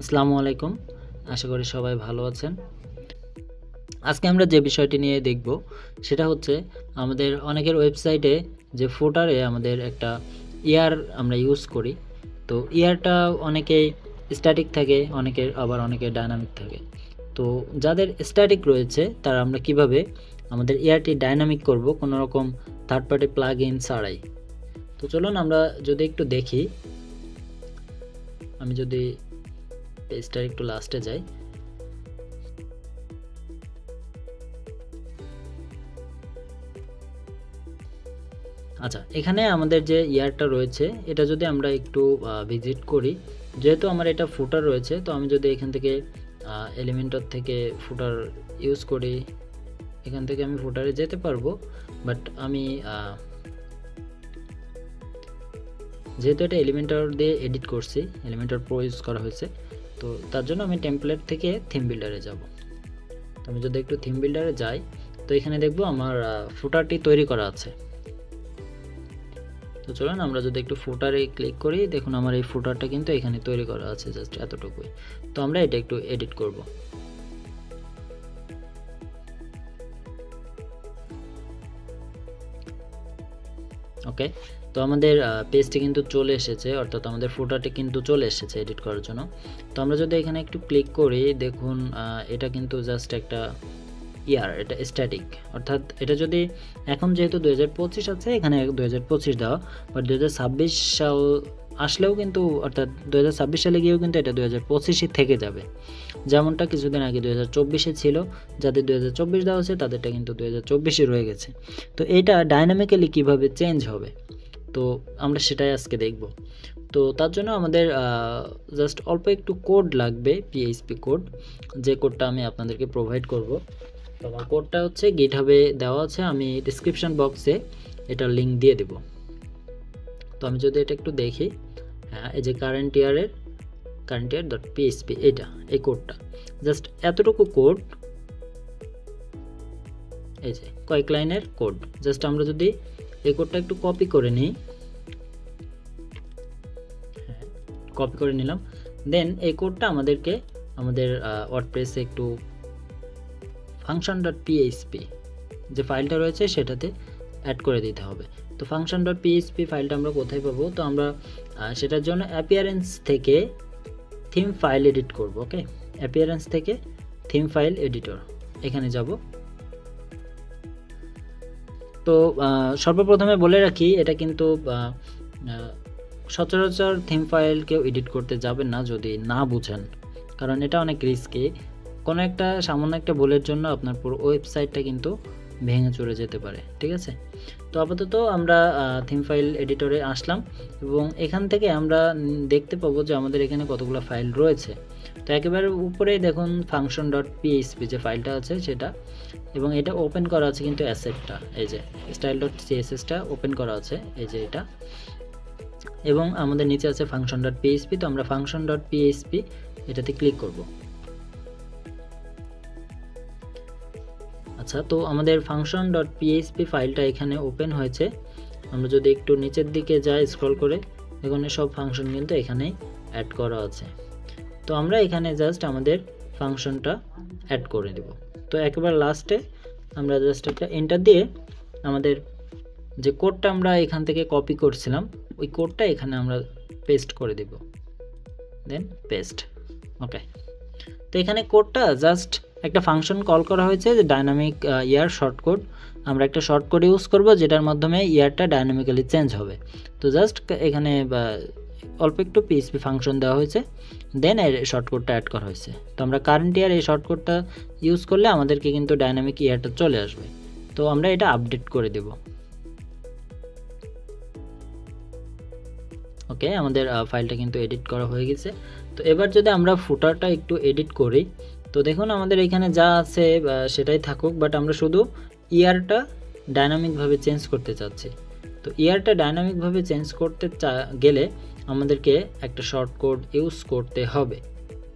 আসসালামু আলাইকুম। আশা করি সবাই ভালো আছেন। আজকে আমরা যে বিষয়টি নিয়ে দেখব সেটা হচ্ছে আমাদের অনেকের ওয়েবসাইটে যে ফুটারে আমাদের একটা ইয়ার আমরা ইউজ করি। তো ইয়ারটা অনেকেই স্ট্যাটিক থাকে, অনেকের ডায়নামিক থাকে। তো যাদের স্ট্যাটিক রয়েছে তারা আমরা কিভাবে আমাদের ইয়ারটি ডায়নামিক করব কোনো রকম থার্ড পার্টি প্লাগ ইন ছাড়াই। তো চলুন আমরা যদি একটু দেখি, আমি যদি পেজটার একটু লাস্টে যাই। আচ্ছা, এখানে আমাদের যে ইয়ারটা রয়েছে এটা যদি আমরা একটু ভিজিট করি, যেহেতু আমার এটা ফুটার রয়েছে, তো আমি যদি এখান থেকে এলিমেন্টর থেকে ফুটার ইউজ করি, এখান থেকে আমি ফুটারে যেতে পারবো। বাট আমি যেহেতু এটা এলিমেন্টর দিয়ে এডিট করছি, এলিমেন্টর প্রো ইউজ করা হয়েছে, তো তার জন্য আমি টেমপ্লেট থেকে থিম বিল্ডারে যাব। তো আমি যদি একটু থিম বিল্ডারে যাই, তো এখানে দেখবো আমার ফুটারটি তৈরি করা আছে। তো চলুন আমরা যদি একটু ফুটারে ক্লিক করি, দেখুন আমার এই ফুটারটা কিন্তু এখানে তৈরি করা আছে, জাস্ট এতটুকুই। তো আমরা এটা একটু এডিট করব। ওকে, তো আমাদের পেজটি কিন্তু চলে এসেছে, অর্থাৎ আমাদের ফুটারটি কিন্তু চলে এসেছে এডিট করার জন্য। তো আমরা যদি এখানে একটু ক্লিক করি, দেখুন এটা কিন্তু জাস্ট একটা ইয়ার, এটা স্ট্যাটিক, অর্থাৎ এটা যদি এখন যেহেতু 2025 আছে, এখানে 2025 দেওয়া, বাট 2026 সাল আসলেও কিন্তু, অর্থাৎ 2026 সালে গিয়েও কিন্তু এটা 2025 থেকে যাবে। যেমনটা কিছুদিন আগে 2024 ছিল, যাদের 2024 দেওয়া আছে তাদেরটা কিন্তু 2024 রয়ে গেছে। তো এইটা ডাইনামিক্যালি কিভাবে চেঞ্জ হবে, তো আমরা সেটাই আজকে দেখব। তো তার জন্য আমাদের জাস্ট অল্প একটু কোড লাগবে, পিএইচপি কোড, যে কোডটা আমি আপনাদেরকে প্রোভাইড করব। তো আমার কোডটা হচ্ছে গিটহাবে দেওয়া আছে, আমি ডিসক্রিপশন বক্সে এটার লিঙ্ক দিয়ে দেব। তো আমি যদি এটা একটু দেখি, হ্যাঁ, এই যে কারেন্ট ইয়ার.php, এটা এই কোডটা, জাস্ট এতটুকু কোড, এই যে কয়েক লাইনের কোড, জাস্ট আমরা যদি এই কোডটা একটু কপি করে নিই, কপি করে নিলাম, দেন এই কোডটা আমাদেরকে আমাদের ওয়ার্ডপ্রেসে একটু function.php যে ফাইলটা রয়েছে সেটাতে অ্যাড করে দিতে হবে। তো function.php ফাইলটা আমরা কোথায় পাবো, তো আমরা সেটার জন্য অ্যাপিয়ারেন্স থেকে থিম ফাইল এডিট করব। ওকে, অ্যাপিয়ারেন্স থেকে থিম ফাইল এডিটর, এখানে যাব। তো সর্বপ্রথমে বলে রাখি, এটা কিন্তু সচরাচর থিম ফাইল কেউ এডিট করতে যাবেন না যদি না বুঝেন, কারণ এটা অনেক রিস্কি। কোনো একটা সামান্য একটা ভুলের জন্য আপনার পুরো ওয়েবসাইটটা কিন্তু ভেঙে চলে যেতে পারে, ঠিক আছে। তো আপাতত আমরা থিম ফাইল এডিটরে আসলাম, এবং এখান থেকে আমরা দেখতে পাবো যে আমাদের এখানে কতগুলো ফাইল রয়েছে। তো একেবারে উপরে দেখুন function.php যে ফাইলটা আছে সেটা, এবং এটা ওপেন করা আছে কিন্তু অ্যাসেটটা, এই যে style.cssটা ওপেন করা আছে, এই যে এটা, এবং আমাদের নিচে আছে function.php। তো আমরা function.php এটাতে ক্লিক করব। আচ্ছা, তো আমাদের function.php ফাইলটা এখানে ওপেন হয়েছে। আমরা যদি একটু নিচের দিকে যাই স্ক্রল করে, দেখুন সব ফাংশন কিন্তু এখানে অ্যাড করা আছে। তো আমরা এখানে জাস্ট আমাদের ফাংশনটা অ্যাড করে দেব। তো একেবারে লাস্টে আমরা জাস্ট একটা এন্টার দিয়ে আমাদের যে কোডটা আমরা এখান থেকে কপি করছিলাম ওই কোডটা এখানে আমরা পেস্ট করে দেব, দেন পেস্ট। ওকে, তো এখানে কোডটা জাস্ট একটা ফাংশন কল করা হয়েছে যে ডাইনামিক ইয়ার শর্ট কোড, আমরা একটা শর্ট কোড ইউজ করব যেটার মাধ্যমে ইয়ারটা ডাইনামিক্যালি চেঞ্জ হবে। তো জাস্ট এখানে অল্প একটু পিএইচপি ফাংশন দেওয়া হয়েছে, দেন এর শর্ট কোডটা অ্যাড করা হয়েছে। তো আমরা কারেন্ট ইয়ার এই শর্ট কোডটা ইউজ করলে আমাদেরকে কিন্তু ডাইনামিক ইয়ারটা চলে আসবে। তো আমরা এটা আপডেট করে দেব। ওকে, আমাদের ফাইলটা কিন্তু এডিট করা হয়ে গেছে। তো এবার যদি আমরা ফুটারটা একটু এডিট করি, তো দেখুন আমাদের এখানে যা আছে সেটাই থাকুক, বাট আমরা শুধু ইয়ারটা ডাইনামিকভাবে চেঞ্জ করতে চাচ্ছি। তো ইয়ারটা ডাইনামিকভাবে চেঞ্জ করতে গেলে আমাদেরকে একটা শর্টকোড ইউজ করতে হবে।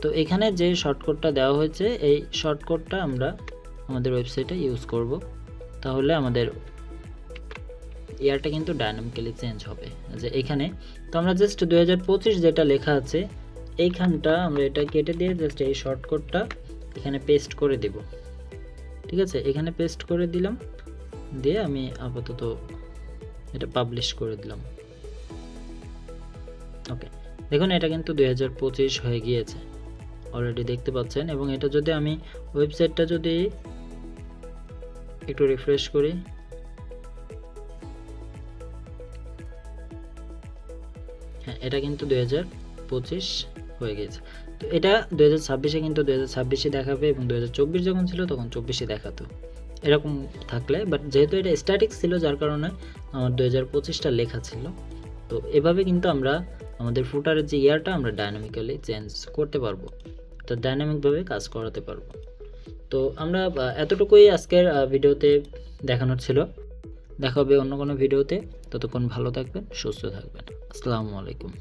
তো এখানে যে শর্টকোডটা দেওয়া হয়েছে এই শর্টকোডটা আমরা আমাদের ওয়েবসাইটে ইউজ করব, তাহলে আমাদের ইয়ারটা কিন্তু ডাইনামিক্যালি চেঞ্জ হবে। যে এখানে তো আমরা জাস্ট 2025 যেটা লেখা আছে এইখানটা আমরা এটা কেটে দিয়ে জাস্ট এই শর্টকাটটা এখানে পেস্ট করে দেব। ঠিক আছে, এখানে পেস্ট করে দিলাম, দিয়ে আমি আপাতত এটা পাবলিশ করে দিলাম। ওকে, দেখুন এটা কিন্তু 2025 হয়ে গিয়েছে অলরেডি দেখতে পাচ্ছেন। এবং এটা যদি আমি ওয়েবসাইটটা যদি একটু রিফ্রেশ করি, হ্যাঁ এটা কিন্তু 2025 হয়ে গেছে। তো এটা 2026-এ কিন্তু 2026-ই দেখাবে, এবং 2024 যখন ছিল তখন 24-ই দেখাতো এরকম থাকলে। বাট যেহেতু এটা স্ট্যাটিক ছিল যার কারণে আমার 2025টা লেখা ছিল। তো এভাবে কিন্তু আমরা আমাদের ফুটারের যে ইয়ারটা আমরা ডাইনামিক্যালি চেঞ্জ করতে পারবো, তো ডাইনামিকভাবে কাজ করাতে পারবো। তো আমরা এতটুকুই আজকের ভিডিওতে দেখানোর ছিল। দেখা হবে অন্য কোনো ভিডিওতে। ততক্ষণ ভালো থাকবেন, সুস্থ থাকবেন। আসসালামু আলাইকুম।